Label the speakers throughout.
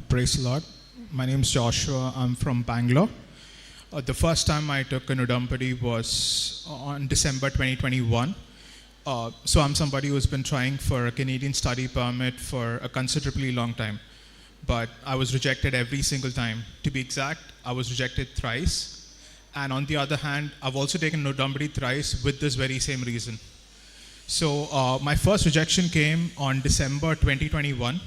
Speaker 1: Praise the Lord. My name is Joshua. I'm from Bangalore. The first time I took an udampady was on December 2021. So I'm somebody who's been trying for a Canadian study permit for a considerably long time. But I was rejected every single time. To be exact, I was rejected thrice. And on the other hand, I've also taken an udampady thrice with this very same reason. So my first rejection came on December 2021.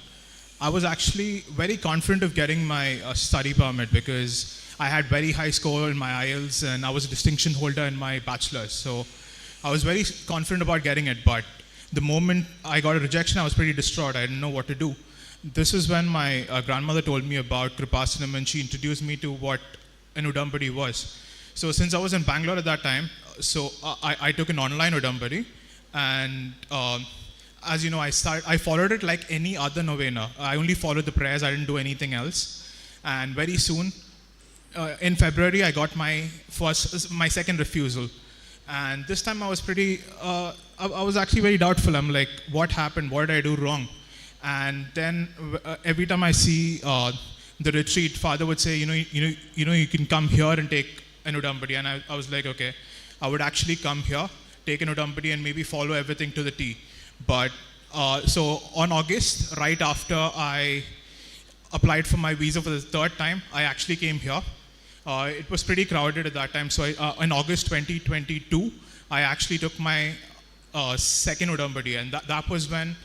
Speaker 1: I was actually very confident of getting my study permit because I had very high score in my IELTS and I was a distinction holder in my bachelor's. So I was very confident about getting it, but the moment I got a rejection, I was pretty distraught. I didn't know what to do. This is when my grandmother told me about Kreupasanam, and she introduced me to what an udampady was. So since I was in Bangalore at that time, so I took an online udampady, and as you know, I followed it like any other novena. I only followed the prayers, I didn't do anything else. And very soon, in February, I got my second refusal. And this time I was I was actually very doubtful. I'm like, what happened? What did I do wrong? And then every time I see the retreat, Father would say, you can come here and take an udampady. And I was like, okay, I would actually come here, take an udampady, and maybe follow everything to the T. But so on August, right after I applied for my visa for the third time, I actually came here. It was pretty crowded at that time. So in August 2022, I actually took my second udampady, and that was when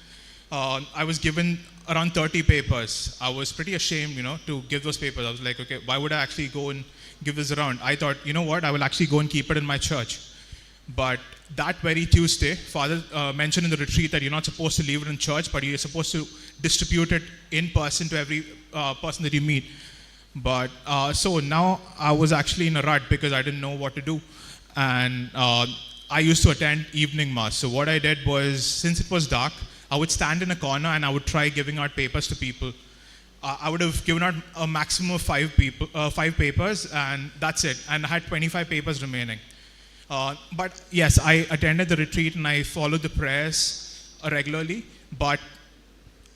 Speaker 1: I was given around 30 papers. I was pretty ashamed, to give those papers. I was like, okay, why would I actually go and give this around? I thought, you know what, I will actually go and keep it in my church. But that very Tuesday, Father mentioned in the retreat that you're not supposed to leave it in church, but you're supposed to distribute it in person to every person that you meet. But so now I was actually in a rut because I didn't know what to do. And I used to attend evening mass. So what I did was, since it was dark, I would stand in a corner and I would try giving out papers to people. I would have given out a maximum of 5 papers, and that's it. And I had 25 papers remaining. But yes, I attended the retreat and I followed the prayers regularly. But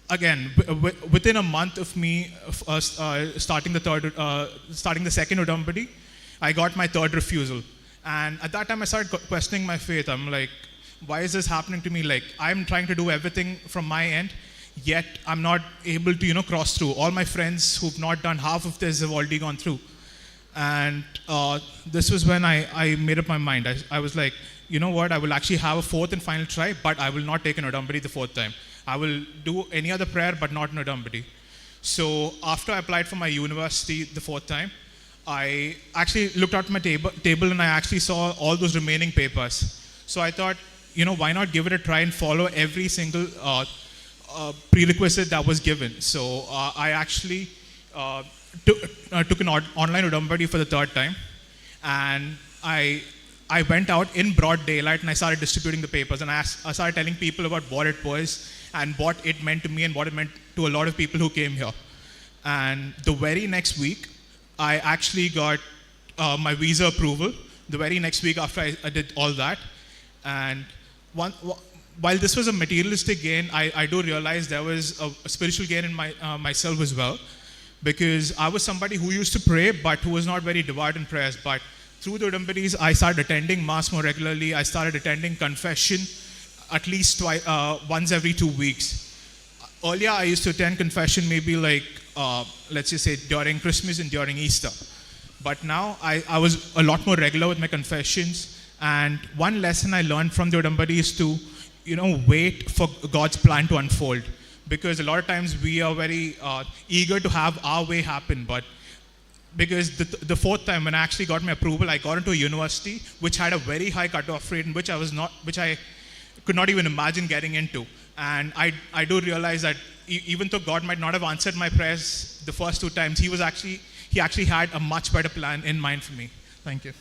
Speaker 1: again, within a month of me starting the second udampady, I got my third refusal. And at that time, I started questioning my faith. I'm like, why is this happening to me? Like, I'm trying to do everything from my end, yet I'm not able to, cross through. All my friends who've not done half of this have already gone through. And this was when I made up my mind. I was like, you know what, I will actually have a fourth and final try, but I will not take an udampady the fourth time. I will do any other prayer, but not an udampady. So after I applied for my university the fourth time, I actually looked at my table and I actually saw all those remaining papers. So I thought, why not give it a try and follow every single prerequisite that was given. So I actually took an online udampady for the third time, and I went out in broad daylight and I started distributing the papers, and I started telling people about what it was and what it meant to me and what it meant to a lot of people who came here. And the very next week, I actually got my visa approval. The very next week after I did all that, and while this was a materialistic gain, I do realize there was a spiritual gain in myself as well. Because I was somebody who used to pray, but who was not very devout in prayers. But through the udampadis, I started attending mass more regularly. I started attending confession at least once every 2 weeks. Earlier, I used to attend confession maybe like, let's just say during Christmas and during Easter. But now, I was a lot more regular with my confessions. And one lesson I learned from the udampadi is to, wait for God's plan to unfold. Because a lot of times we are very eager to have our way happen, but because the fourth time when I actually got my approval, I got into a university which had a very high cutoff rate, and which I could not even imagine getting into. And I do realize that even though God might not have answered my prayers the first 2 times, He actually had a much better plan in mind for me. Thank you.